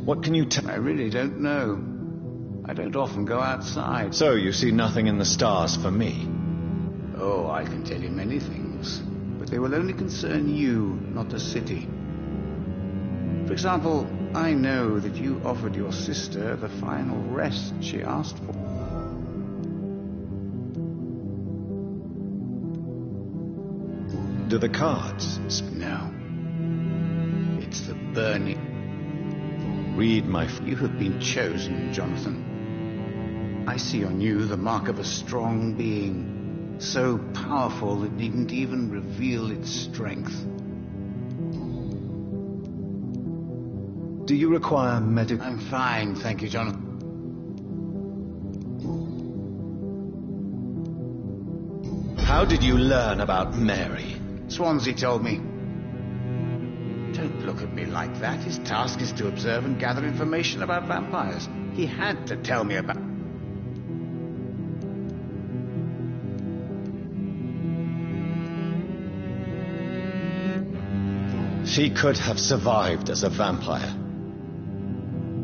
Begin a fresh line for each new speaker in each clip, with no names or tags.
What can you tell?
I really don't know. I don't often go outside.
So you see nothing in the stars for me?
Oh, I can tell you many things, but they will only concern you, not the city. For example, I know that you offered your sister the final rest she asked for.
Do the cards?
No. It's the burning.
Read my...
You have been chosen, Jonathan. I see on you the mark of a strong being, so powerful it needn't even reveal its strength.
Do you require medical...
I'm fine, thank you, Jonathan.
How did you learn about Mary?
Swansea told me. Don't look at me like that. His task is to observe and gather information about vampires. He had to tell me about...
She could have survived as a vampire.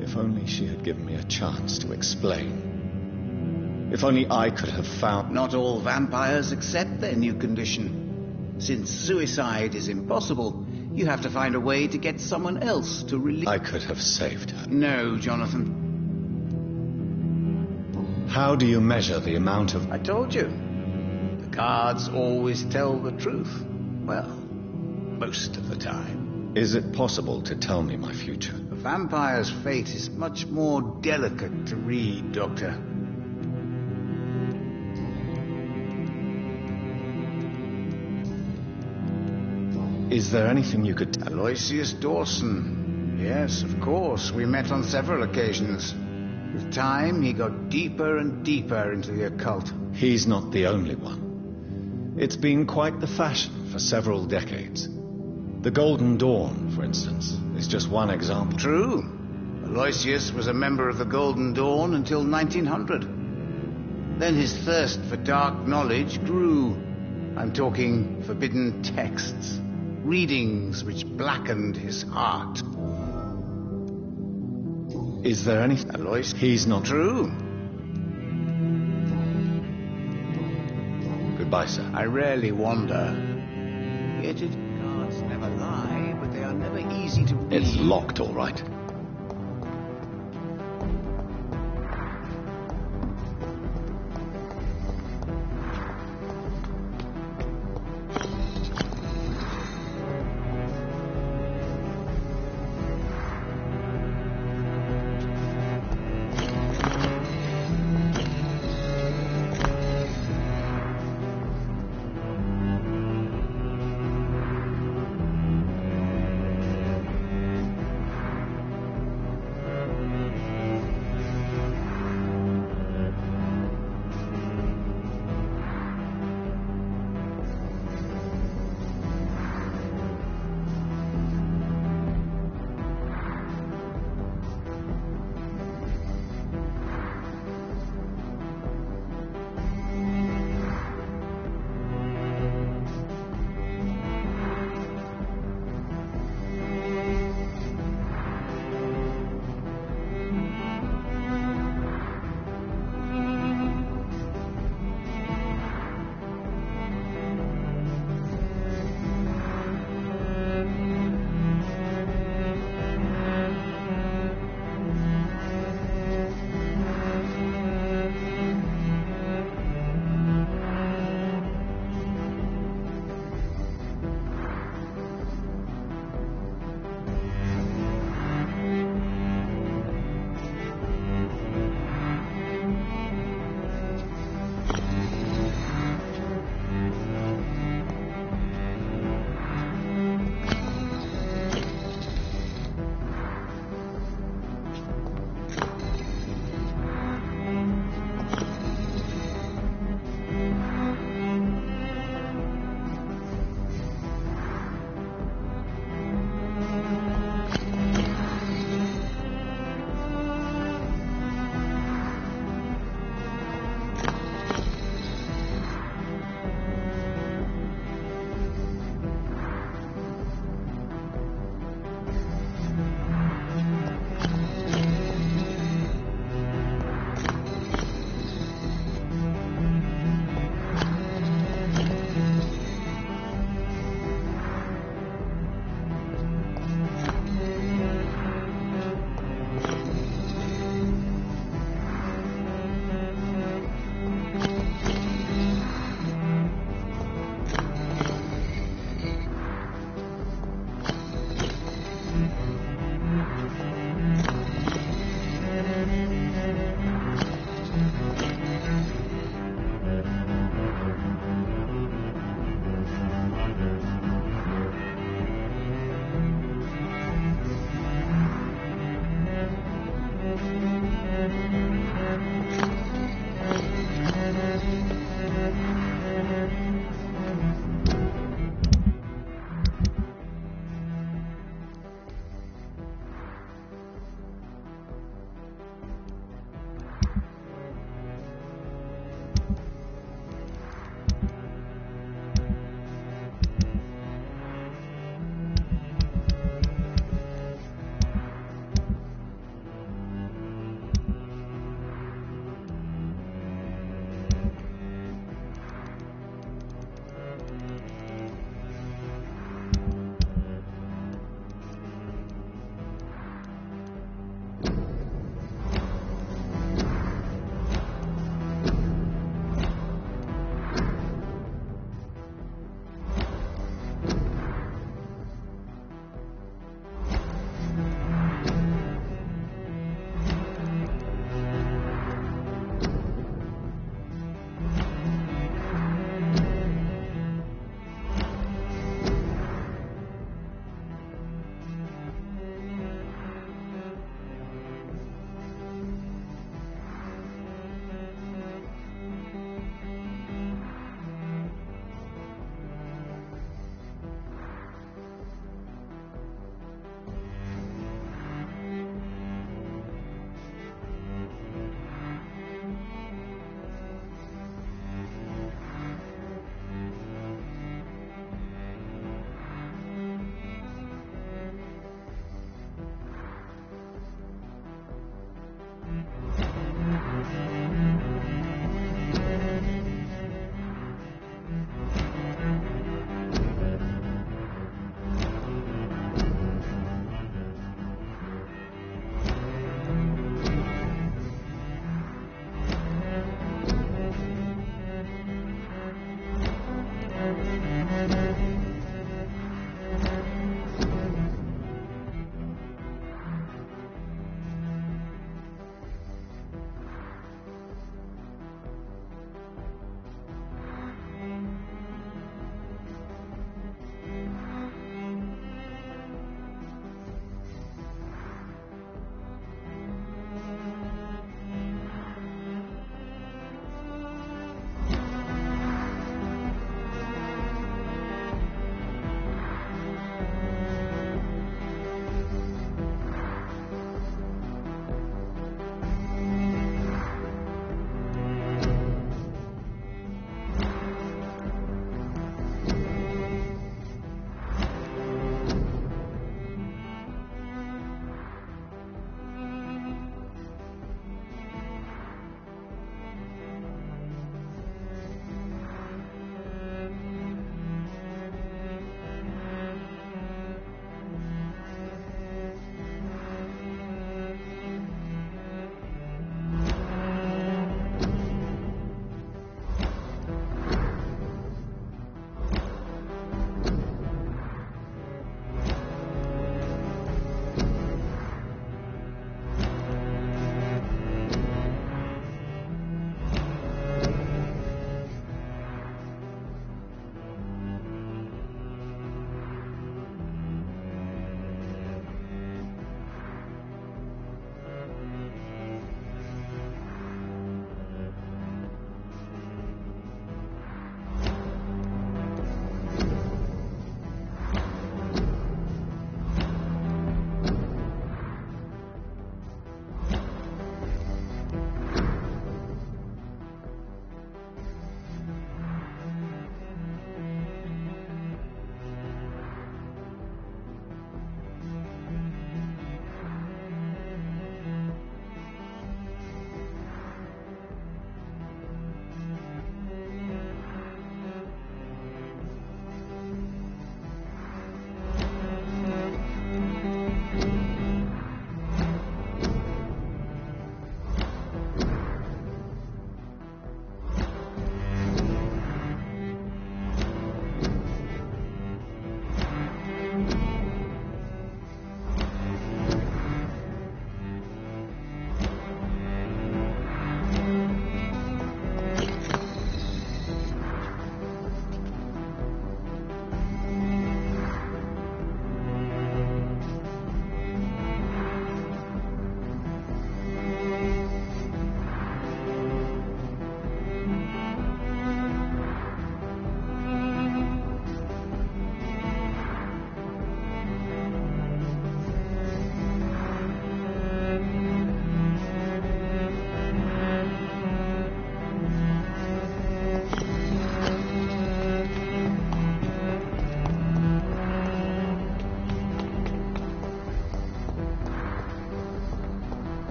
If only she had given me a chance to explain. If only I could have found...
Not all vampires accept their new condition. Since suicide is impossible, you have to find a way to get someone else to release...
I could have saved her.
No, Jonathan.
How do you measure the amount of...
I told you. The cards always tell the truth. Well, most of the time.
Is it possible to tell me my future?
A vampire's fate is much more delicate to read, Doctor.
Is there anything you could...
Aloysius Dawson. Yes, of course. We met on several occasions. With time, he got deeper and deeper into the occult.
He's not the only one. It's been quite the fashion for several decades. The Golden Dawn, for instance, is just one example.
True. Aloysius was a member of the Golden Dawn until 1900. Then his thirst for dark knowledge grew. I'm talking forbidden texts. Readings which blackened his heart.
Is there any...
Aloysius?
He's not...
True.
Goodbye, sir.
I rarely wander. Yet cards never lie, but they are never easy to read.
It's locked, all right.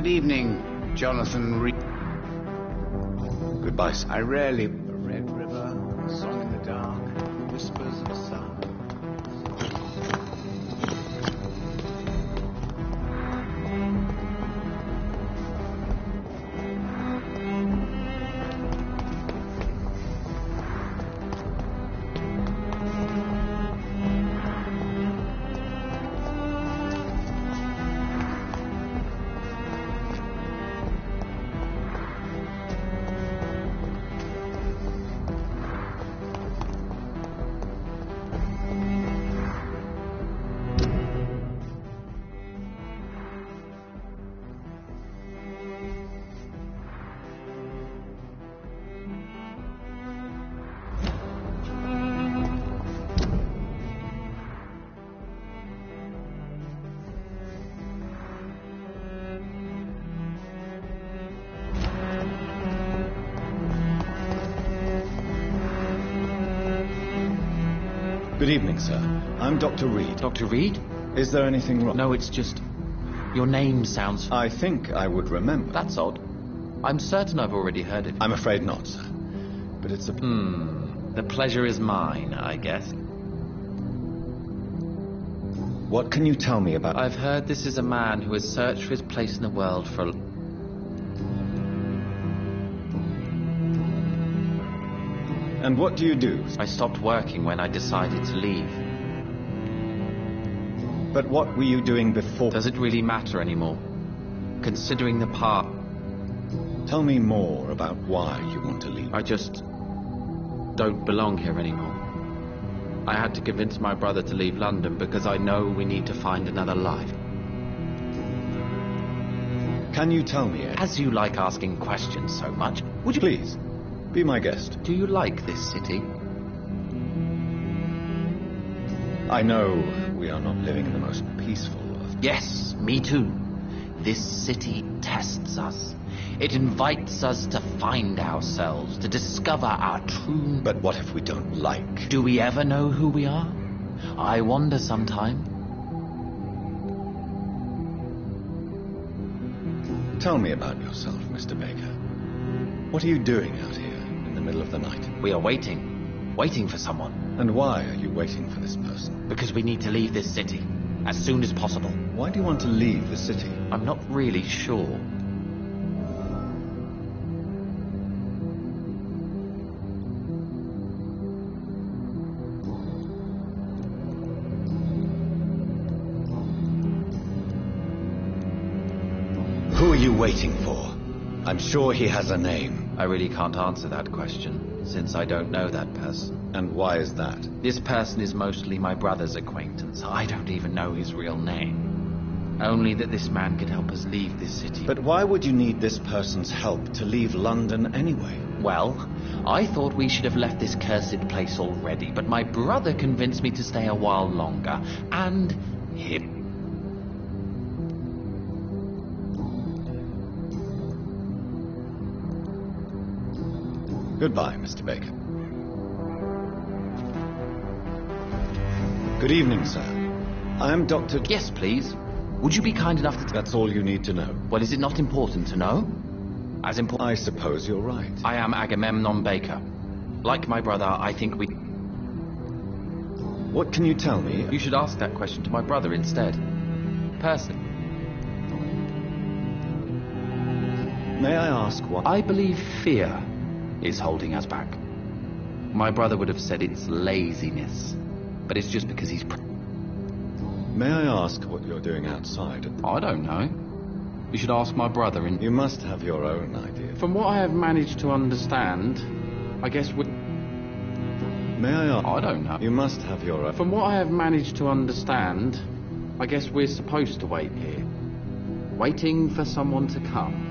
Good evening, Jonathan Reed.
Goodbye, sir.
I rarely... Red River, a song in the dark, whispers of sound.
Good evening, sir. I'm Dr. Reed.
Dr. Reed?
Is there anything wrong?
No, it's just... Your name sounds...
I think I would remember.
That's odd. I'm certain I've already heard it.
I'm afraid not, sir. But it's a...
The pleasure is mine, I guess.
What can you tell me about...
I've heard this is a man who has searched for his place in the world for...
And what do you do?
I stopped working when I decided to leave.
But what were you doing before?
Does it really matter anymore? Considering the part...
Tell me more about why you want to leave.
I just... don't belong here anymore. I had to convince my brother to leave London because I know we need to find another life.
Can you tell me?
As you like asking questions so much, would you...
Please, be my guest.
Do you like this city?
I know we are not living in the most peaceful of...
Yes, me too. This city tests us. It invites us to find ourselves, to discover our true...
But what if we don't like?
Do we ever know who we are? I wonder sometime.
Tell me about yourself, Mr. Baker. What are you doing out here in the middle of the night?
We are waiting for someone.
And why are you waiting for this person?
Because we need to leave this city as soon as possible.
Why do you want to leave the city?
I'm not really sure.
Who are you waiting for? I'm sure he has a name.
I really can't answer that question, since I don't know that person.
And why is that?
This person is mostly my brother's acquaintance. I don't even know his real name. Only that this man could help us leave this city.
But why would you need this person's help to leave London anyway?
Well, I thought we should have left this cursed place already, but my brother convinced me to stay a while longer. And him.
Goodbye, Mr. Baker. Good evening, sir. I am Dr...
Yes, please. Would you be kind enough to...
That's all you need to know.
Well, is it not important to know? As important...
I suppose you're right.
I am Agamemnon Baker. Like my brother, I think we...
What can you tell me?
You should ask that question to my brother instead. Personally.
May I ask what...
I believe fear is holding us back. My brother would have said it's laziness, but it's just because he's...
May I ask what you're doing outside?
I don't know. You should ask my brother in...
You must have your own idea.
From what I have managed to understand, I guess we...
May I ask...
I don't know.
You must have your own...
From what I have managed to understand, I guess we're supposed to wait here. Waiting for someone to come.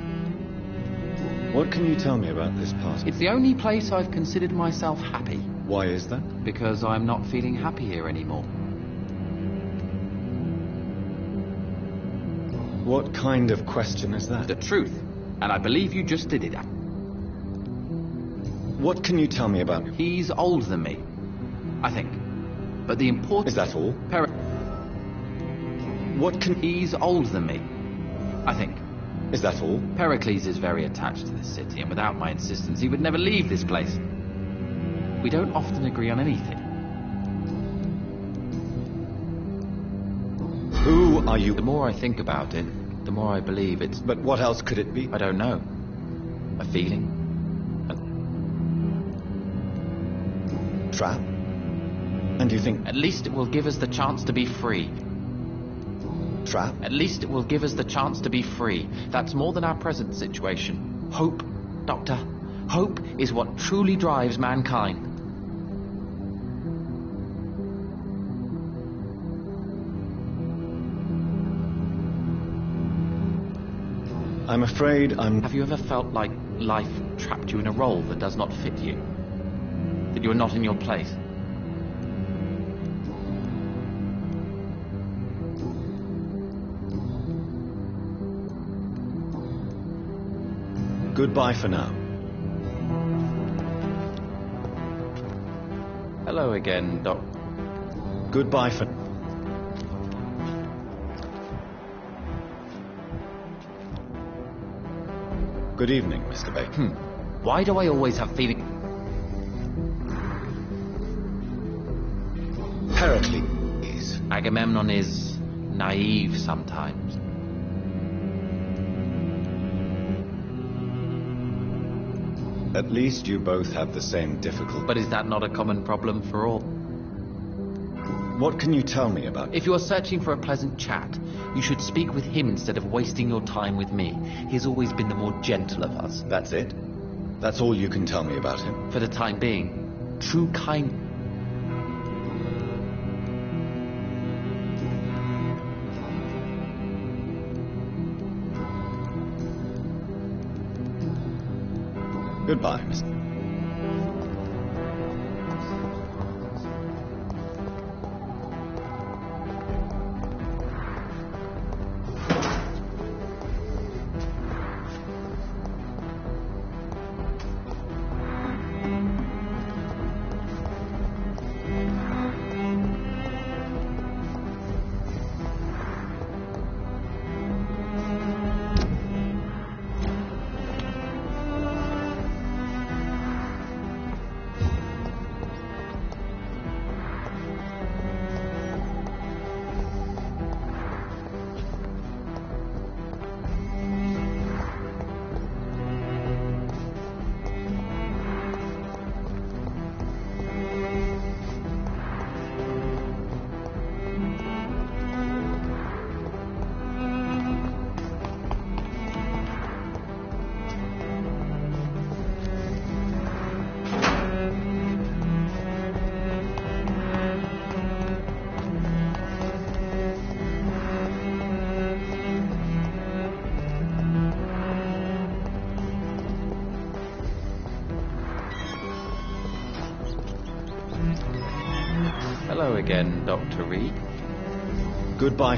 What can you tell me about this party?
It's the only place I've considered myself happy.
Why is that?
Because I'm not feeling happy here anymore.
What kind of question is that?
The truth. And I believe you just did it.
What can you tell me about him?
He's older than me, I think. But the important...
Is that all? What can...
He's older than me, I think.
Is that all?
Pericles is very attached to this city, and without my insistence, he would never leave this place. We don't often agree on anything.
Who are you?
The more I think about it, the more I believe it's...
But what else could it be?
I don't know. A feeling.
Trap? And you think...
At least it will give us the chance to be free.
Trap?
At least it will give us the chance to be free. That's more than our present situation. Hope, Doctor. Hope is what truly drives mankind.
I'm afraid I'm...
Have you ever felt like life trapped you in a role that does not fit you? That you are not in your place?
Goodbye for now.
Hello again, Doc.
Goodbye for... Good evening, Mr. Baker.
Why do I always have feeling...
Pericles.
Agamemnon is naive sometimes.
At least you both have the same difficulty.
But is that not a common problem for all?
What can you tell me about...
If you are searching for a pleasant chat, you should speak with him instead of wasting your time with me. He's always been the more gentle of us.
That's it? That's all you can tell me about him?
For the time being, true kind...
Goodbye, Mr.
Hello again, Dr. Reed.
Goodbye.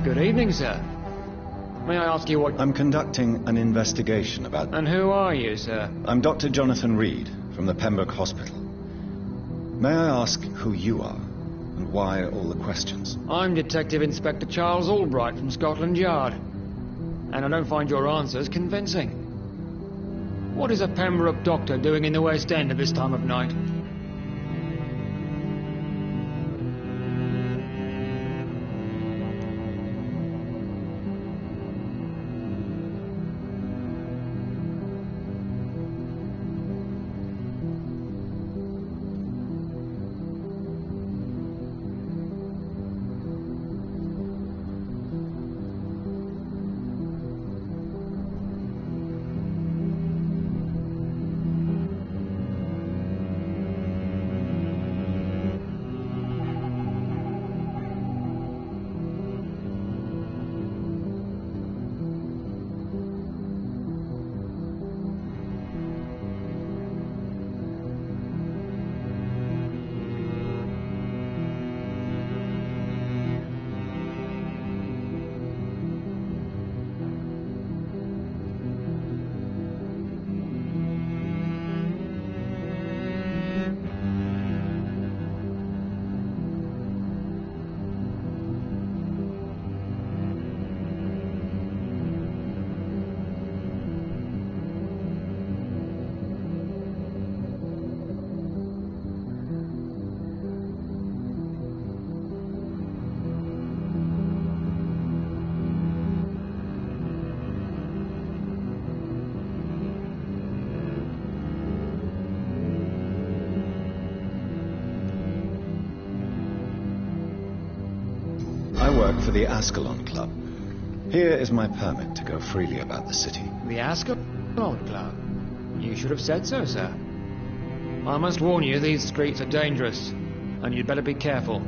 Good evening, sir. May I ask you what...
I'm conducting an investigation about...
And who are you, sir?
I'm Dr. Jonathan Reed from the Pembroke Hospital. May I ask who you are and why all the questions?
I'm Detective Inspector Charles Albright from Scotland Yard. And I don't find your answers convincing. What is a Pembroke doctor doing in the West End at this time of night?
I work for the Ascalon Club. Here is my permit to go freely about the city.
The Ascalon Club? You should have said so, sir. I must warn you, these streets are dangerous, and you'd better be careful.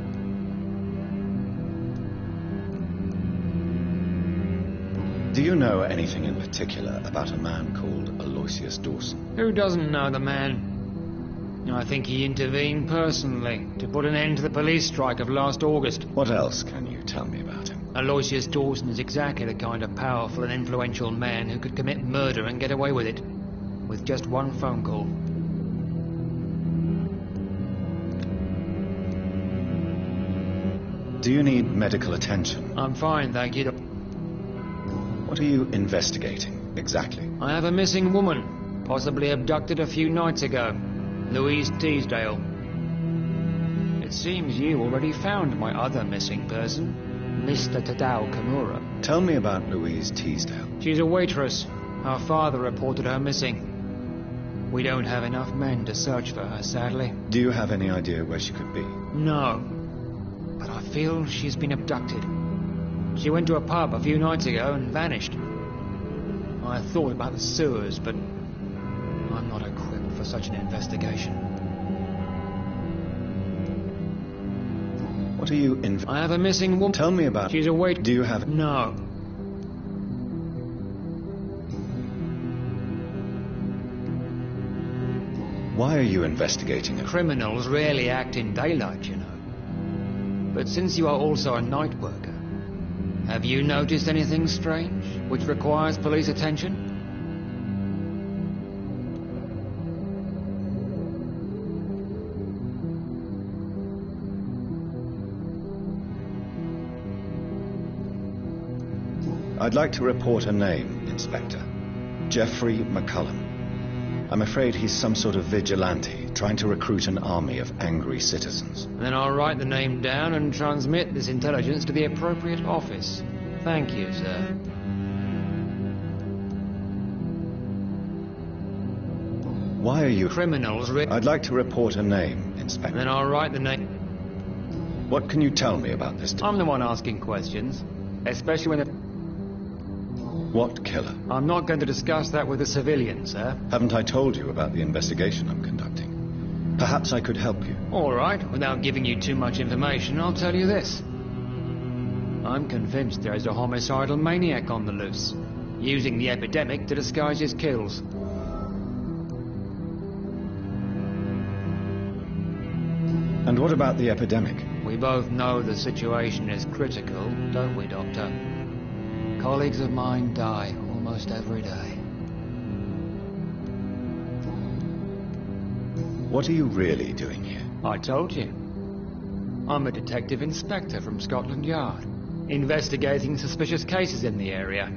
Do you know anything in particular about a man called Aloysius Dawson?
Who doesn't know the man? I think he intervened personally to put an end to the police strike of last August.
What else can you tell me about him?
Aloysius Dawson is exactly the kind of powerful and influential man who could commit murder and get away with it, with just one phone call.
Do you need medical attention?
I'm fine, thank you.
What are you investigating, exactly?
I have a missing woman, possibly abducted a few nights ago. Louise Teasdale. It seems you already found my other missing person, Mr. Tadao Kimura.
Tell me about Louise Teasdale.
She's a waitress. Her father reported her missing. We don't have enough men to search for her, sadly.
Do you have any idea where she could be?
No. But I feel she's been abducted. She went to a pub a few nights ago and vanished. I thought about the sewers, but I'm not equipped for such an investigation.
What are you
I have a missing woman.
Tell me about...
She's a wait...
Do you have...
No.
Why are you investigating her?
Criminals rarely act in daylight, you know. But since you are also a night worker, have you noticed anything strange which requires police attention?
I'd like to report a name, Inspector. Jeffrey McCullum. I'm afraid he's some sort of vigilante, trying to recruit an army of angry citizens.
Then I'll write the name down and transmit this intelligence to the appropriate office. Thank you, sir.
Why are you...
Criminals...
I'd like to report a name, Inspector.
Then I'll write the name...
What can you tell me about this?
I'm the one asking questions, especially when the...
What killer?
I'm not going to discuss that with the civilians, sir.
Haven't I told you about the investigation I'm conducting? Perhaps I could help you.
All right, without giving you too much information, I'll tell you this. I'm convinced there is a homicidal maniac on the loose, using the epidemic to disguise his kills.
And what about the epidemic?
We both know the situation is critical, don't we, Doctor? Colleagues of mine die almost every day.
What are you really doing here?
I told you. I'm a detective inspector from Scotland Yard, investigating suspicious cases in the area.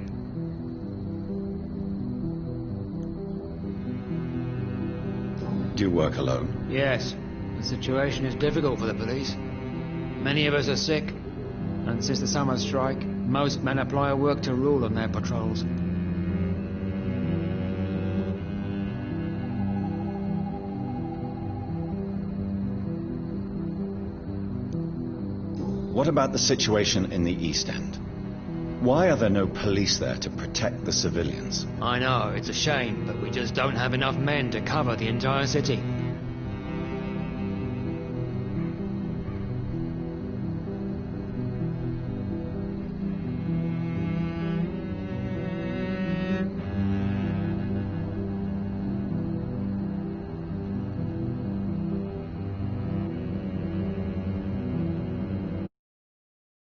Do you work alone?
Yes. The situation is difficult for the police. Many of us are sick, and since the summer strike, most men apply a work to rule on their patrols.
What about the situation in the East End? Why are there no police there to protect the civilians?
I know, it's a shame, but we just don't have enough men to cover the entire city.